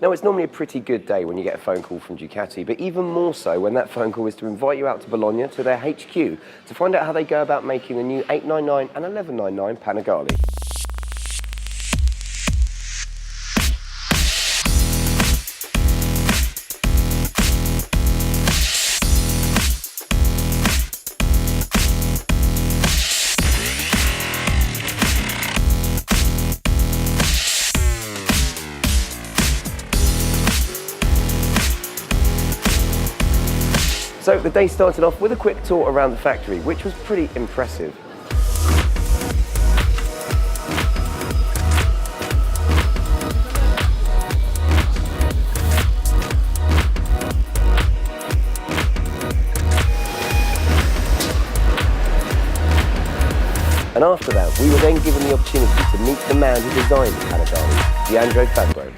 Now, it's normally a pretty good day when you get a phone call from Ducati, but even more so when that phone call is to invite you out to Bologna to their HQ to find out how they go about making the new 899 and 1199 Panigale. So the day started off with a quick tour around the factory, which was pretty impressive. And after that, we were then given the opportunity to meet the man who designed the Panigale, Ducati Factory.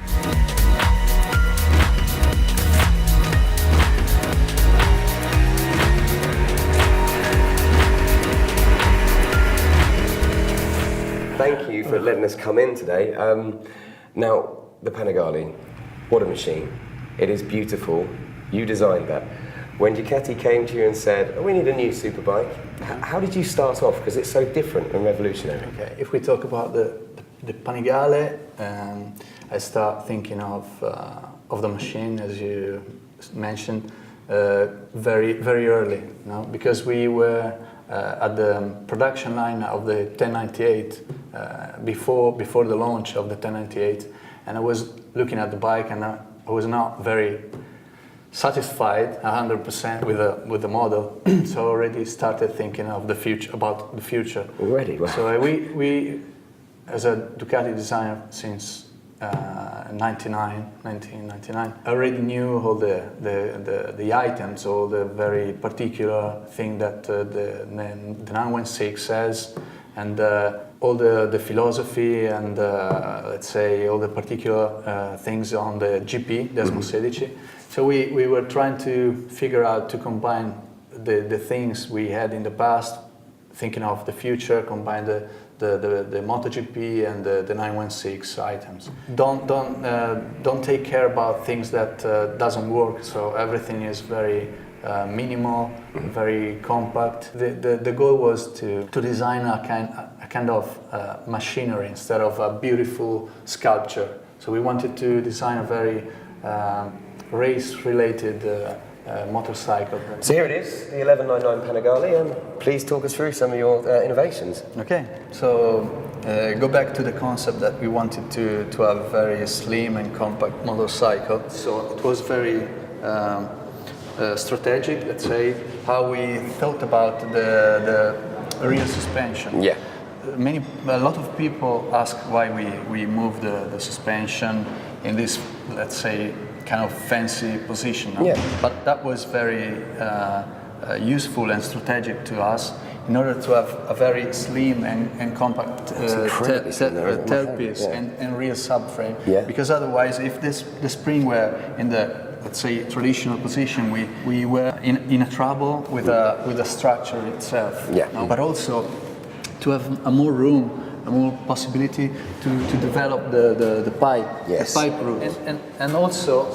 Thank you for letting us come in today. Now, the Panigale, what a machine. It is beautiful. You designed that. When Ducati came to you and said, oh, we need a new superbike, how did you start off? Because it's so different and revolutionary. Okay, if we talk about the Panigale, I start thinking of the machine, as you mentioned, very early, because we were at the production line of the 1098 before the launch of the 1098, and I was looking at the bike and I was not very satisfied 100% with the model. So I already started thinking of the future, about the future. Already? Wow. So we as a Ducati designer since 1999, I already knew all the items, all the very particular thing that the 916 has, and all the philosophy and let's say all the particular things on the GP, Desmo 16. So we were trying to figure out to combine the things we had in the past, thinking of the future, combine the MotoGP and the 916 items. Don't take care about things that doesn't work. So everything is very minimal, very compact. The goal was to design a kind of machinery instead of a beautiful sculpture. So we wanted to design a very race-related motorcycle. So here it is, the 1199 Panigale, and please talk us through some of your innovations. Okay, so go back to the concept that we wanted to have a very slim and compact motorcycle. So it was very strategic, let's say, how we thought about the rear suspension. Yeah. A lot of people ask why we moved the suspension in this, let's say, kind of fancy position. Yeah. But that was very useful and strategic to us in order to have a very slim and compact tailpiece and rear subframe. Yeah. Because otherwise, if the spring were in the, let's say, traditional position, we were in a trouble with the structure itself. Yeah. But also to have a more room, a more possibility to develop the pipe, yes, the pipe route. And also,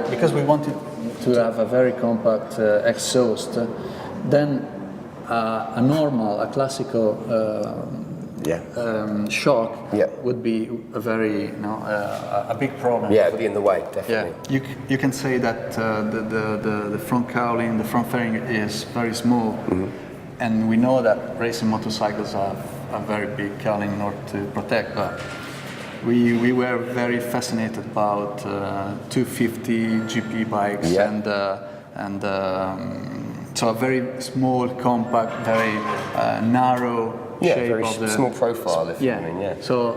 because we wanted to have a very compact exhaust, then a classical shock would be a very, a big problem. Yeah, it'd be in the way, definitely. Yeah, you can say that the front cowling, the front fairing is very small, and we know that racing motorcycles have a very big cowling in order to protect, but we were very fascinated about 250 GP bikes, and so a very small, compact, very narrow shape very of the small profile, if you mean, yeah. So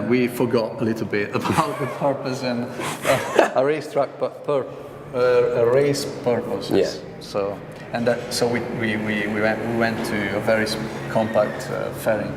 we forgot a little bit about the purpose and a racetrack a race purpose. Yeah. So we went to a very compact fairing.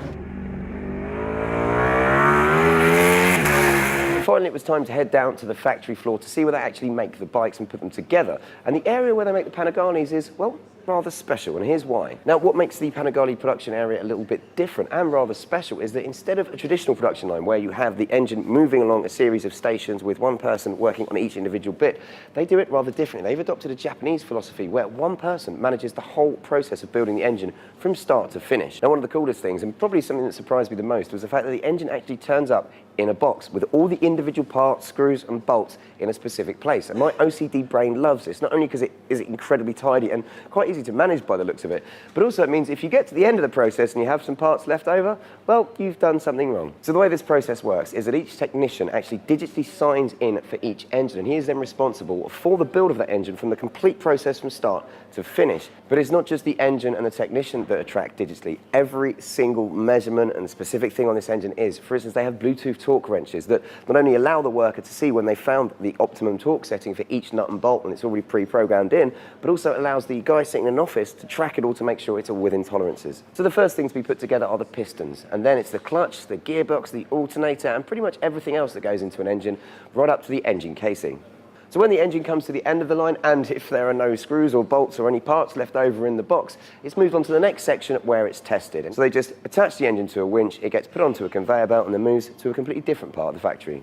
Finally, it was time to head down to the factory floor to see where they actually make the bikes and put them together. And the area where they make the Panigales is, well, rather special, and here's why. Now, what makes the Panigale production area a little bit different and rather special is that instead of a traditional production line where you have the engine moving along a series of stations with one person working on each individual bit, they do it rather differently. They've adopted a Japanese philosophy where one person manages the whole process of building the engine from start to finish. Now, one of the coolest things, and probably something that surprised me the most, was the fact that the engine actually turns up in a box with all the individual parts, screws and bolts in a specific place. And my OCD brain loves this, not only because it is incredibly tidy and quite easy to manage by the looks of it, but also it means if you get to the end of the process and you have some parts left over, well, you've done something wrong. So the way this process works is that each technician actually digitally signs in for each engine, and he is then responsible for the build of that engine from the complete process from start to finish. But it's not just the engine and the technician that are tracked digitally. Every single measurement and specific thing on this engine is. For instance, they have Bluetooth torque wrenches that not only allow the worker to see when they found the optimum torque setting for each nut and bolt and it's already pre-programmed in, but also allows the guy sitting in an office to track it all to make sure it's all within tolerances. So the first things to be put together are the pistons, and then it's the clutch, the gearbox, the alternator, and pretty much everything else that goes into an engine, right up to the engine casing. So when the engine comes to the end of the line, and if there are no screws or bolts or any parts left over in the box, it's moved on to the next section where it's tested. And so they just attach the engine to a winch, it gets put onto a conveyor belt and then moves to a completely different part of the factory.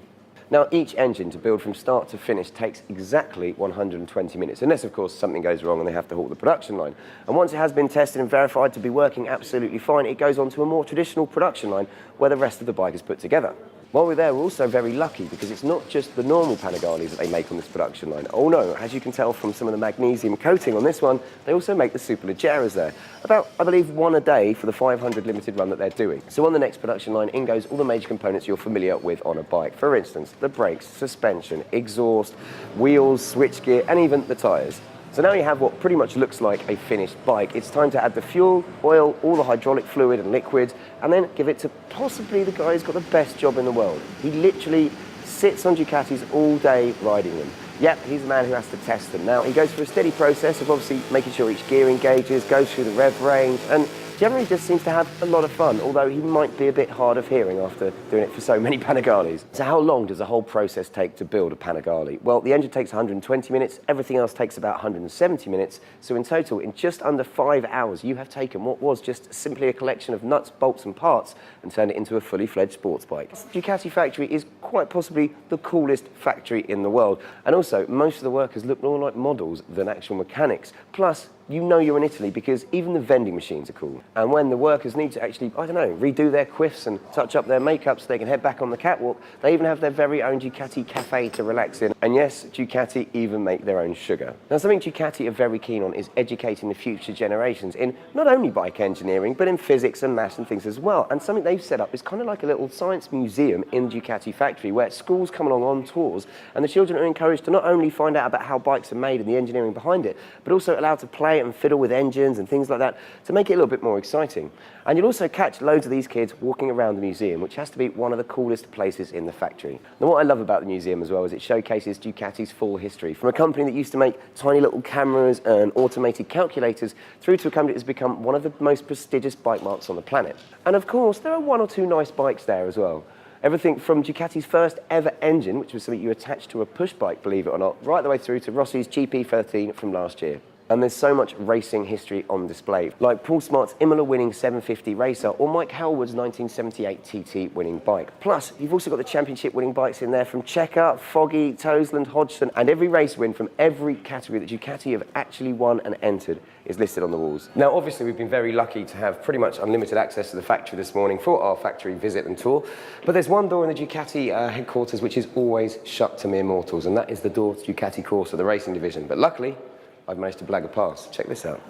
Now, each engine to build from start to finish takes exactly 120 minutes, unless, of course, something goes wrong and they have to halt the production line. And once it has been tested and verified to be working absolutely fine, it goes on to a more traditional production line where the rest of the bike is put together. While we're there, we're also very lucky because it's not just the normal Panigales that they make on this production line. Oh no, as you can tell from some of the magnesium coating on this one, they also make the Superleggeras there. About, I believe, one a day for the 500 limited run that they're doing. So on the next production line, in goes all the major components you're familiar with on a bike. For instance, the brakes, suspension, exhaust, wheels, switchgear, and even the tyres. So now you have what pretty much looks like a finished bike. It's time to add the fuel, oil, all the hydraulic fluid and liquids, and then give it to possibly the guy who's got the best job in the world. He literally sits on Ducatis all day riding them. Yep, he's the man who has to test them. Now, he goes through a steady process of obviously making sure each gear engages, goes through the rev range, and generally just seems to have a lot of fun, although he might be a bit hard of hearing after doing it for so many Panigales. So how long does the whole process take to build a Panigale? Well, the engine takes 120 minutes, everything else takes about 170 minutes, so in total, in just under 5 hours, you have taken what was just simply a collection of nuts, bolts and parts and turned it into a fully fledged sports bike. Ducati Factory is quite possibly the coolest factory in the world, and also most of the workers look more like models than actual mechanics. Plus, you know you're in Italy because even the vending machines are cool. And when the workers need to actually, I don't know, redo their quiffs and touch up their makeup so they can head back on the catwalk, they even have their very own Ducati cafe to relax in. And yes, Ducati even make their own sugar. Now, something Ducati are very keen on is educating the future generations in not only bike engineering, but in physics and maths and things as well. And something they've set up is kind of like a little science museum in the Ducati Factory where schools come along on tours and the children are encouraged to not only find out about how bikes are made and the engineering behind it, but also allowed to play and fiddle with engines and things like that to make it a little bit more exciting. And you'll also catch loads of these kids walking around the museum, which has to be one of the coolest places in the factory. Now, what I love about the museum as well is it showcases Ducati's full history, from a company that used to make tiny little cameras and automated calculators through to a company that has become one of the most prestigious bike marques on the planet. And of course, there are one or two nice bikes there as well. Everything from Ducati's first ever engine, which was something you attached to a push bike, believe it or not, right the way through to Rossi's GP13 from last year. And there's so much racing history on display, like Paul Smart's Imola-winning 750 racer or Mike Hellwood's 1978 TT winning bike. Plus, you've also got the championship-winning bikes in there from Checker, Foggy, Toseland, Hodgson, and every race win from every category that Ducati have actually won and entered is listed on the walls. Now, obviously, we've been very lucky to have pretty much unlimited access to the factory this morning for our factory visit and tour, but there's one door in the Ducati headquarters which is always shut to mere mortals, and that is the door to Ducati Corsa, the racing division. But luckily, I've managed to blag a pass. Check this out.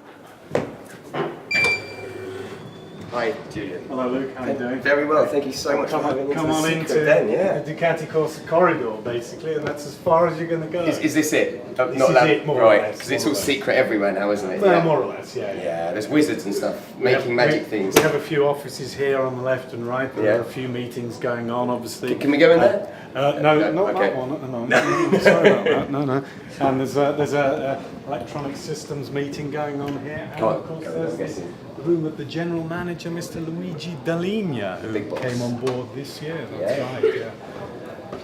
Hi, Julian. Hello, Luke. How are you doing? Very well. Thank you so much for having me. Come on into the Ducati Corsa corridor, basically, and that's as far as you're going to go. Is this it? This is it, more or less. Right, because it's all secret everywhere now, isn't it? Well, more or less, yeah. Yeah, there's wizards and stuff making magic things. We have a few offices here on the left and right. There are a few meetings going on, obviously. Can we go in there? No, not that one at the moment. No. Sorry about that. No. And there's a electronic systems meeting going on here. And of course, there's the room of the general manager, Mr. Luigi Dall'Igna, who came on board this year. That's right. Yeah.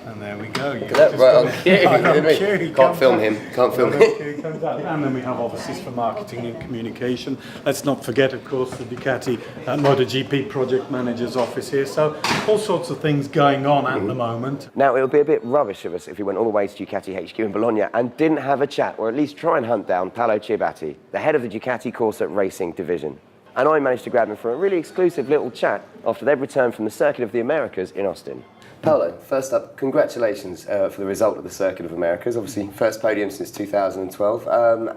And there we go. You That right on cue. cue. Can't film him. Can't film him. And then we have offices for marketing and communication. Let's not forget, of course, the Ducati MotoGP project manager's office here. So all sorts of things going on at the moment. Now, it would be a bit rubbish of us if we went all the way to Ducati HQ in Bologna and didn't have a chat, or at least try and hunt down Paolo Ciabatti, the head of the Ducati Corsa Racing division. And I managed to grab him for a really exclusive little chat after they'd returned from the Circuit of the Americas in Austin. Paolo, first up, congratulations for the result of the Circuit of Americas. Obviously, first podium since 2012.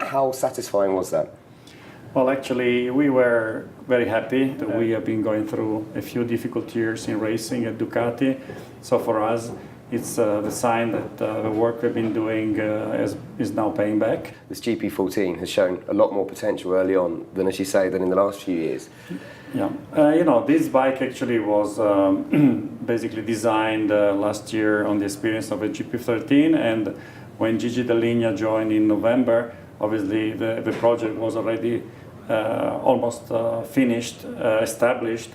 How satisfying was that? Well, actually, we were very happy. We have been going through a few difficult years in racing at Ducati. So for us, it's the sign that the work we've been doing is now paying back. This GP14 has shown a lot more potential early on than, as you say, than in the last few years. Yeah, this bike actually was basically designed last year on the experience of a GP13, and when Gigi Dall'Igna joined in November, obviously the project was already almost finished, established,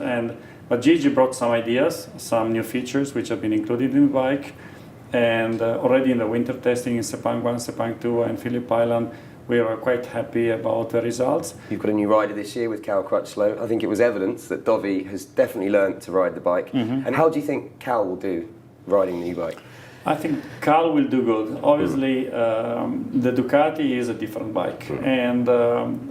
but Gigi brought some ideas, some new features which have been included in the bike, and already in the winter testing in Sepang 1, Sepang 2 and Phillip Island, we were quite happy about the results. You've got a new rider this year with Cal Crutchlow. I think it was evidence that Dovi has definitely learned to ride the bike. And how do you think Cal will do riding the new bike? I think Cal will do good. Obviously, the Ducati is a different bike, and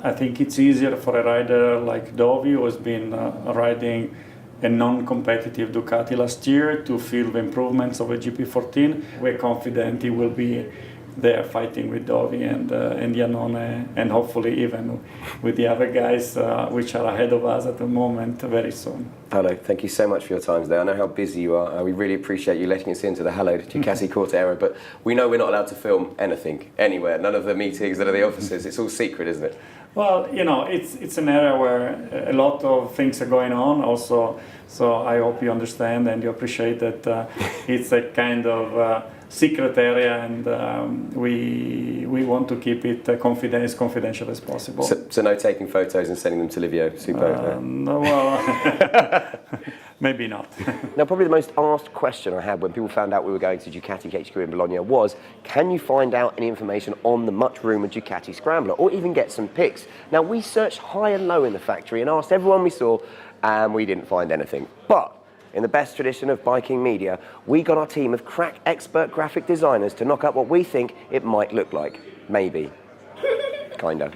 I think it's easier for a rider like Dovi, who has been riding a non-competitive Ducati last year, to feel the improvements of a GP14. We're confident he will be there fighting with Dovi and Iannone, and hopefully even with the other guys which are ahead of us at the moment very soon. Paolo, thank you so much for your time today. I know how busy you are. We really appreciate you letting us into the hallowed Ducati Corsa, but we know we're not allowed to film anything, anywhere. None of the meetings, none of the offices. It's all secret, isn't it? Well, it's an area where a lot of things are going on also, so I hope you understand and you appreciate that it's a kind of secret area, and we want to keep it as confidential as possible. So no taking photos and sending them to Livio Super? No, well, maybe not. Now, probably the most asked question I had when people found out we were going to Ducati HQ in Bologna was, can you find out any information on the much-rumoured Ducati Scrambler, or even get some pics? Now, we searched high and low in the factory and asked everyone we saw, and we didn't find anything. But in the best tradition of biking media, we got our team of crack expert graphic designers to knock up what we think it might look like. Maybe. Kinda.